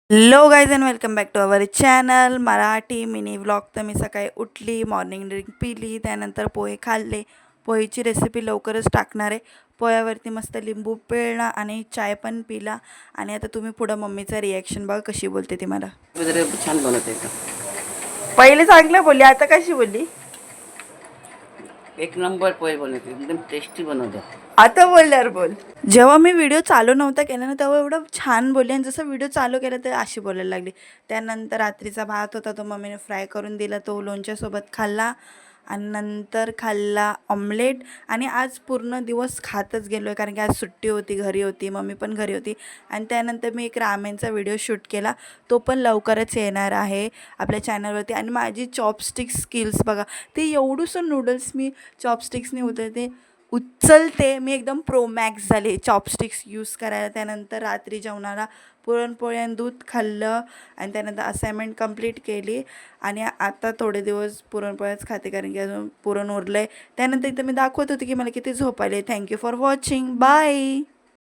Hello guys and welcome back to our channel Marathi mini vlog. तर मी सकाळी उठली, मॉर्निंग ड्रिंक पिली, त्यानंतर पोहे खाल्ले. पोहेची रेसिपी लवकरच टाकणार आहे. पोह्यावरती मस्त लिंबू पिळला आणि चाय पण पिला. आणि आता तुम्ही पुढं मम्मीचं रिॲक्शन बघा कशी बोलते ती मला. वगैरे छान बनवते एकदम. पहिले चांगलं बोलली, आता कशी बोलली? एक नंबर पोहे बनवते, एकदम टेस्टी बनवते. आता बोलल्यावर बोल. जेव्हा मी व्हिडिओ चालू नव्हता केला ना तेव्हा एवढं छान बोलले, आणि जसं व्हिडिओ चालू केला तर अशी बोलायला लागली. त्यानंतर रात्रीचा भात होता तो मम्मीने फ्राय करून दिला, तो लोणच्यासोबत खाल्ला. आणि नंतर खाल्ला ऑमलेट. आणि आज पूर्ण दिवस खातच गेलो आहे, कारण की आज सुट्टी होती, घरी होती, मम्मी पण घरी होती. आणि त्यानंतर मी एक रामेनचा व्हिडिओ शूट केला, तो पण लवकरच येणार आहे आपल्या चॅनलवरती. आणि माझी चॉपस्टिक स्किल्स बघा, ते एवढंसं नूडल्स मी चॉपस्टिक्सने उचलते. मी एकदम प्रो मॅक्स झाले चॉपस्टिक्स यूज करायला. त्यानंतर रात्री जेवणाला पुरणपोळी आणि दूध खाल्लं, आणि त्यानंतर असाइनमेंट कंप्लीट केली. आणि आता थोडे दिवस पुरणपोळ्याच खाते, कारण की अजून पुरण उरलं आहे. त्यानंतर इथं मी दाखवत होते की मला किती झोप आली. Thank you for watching. बाय.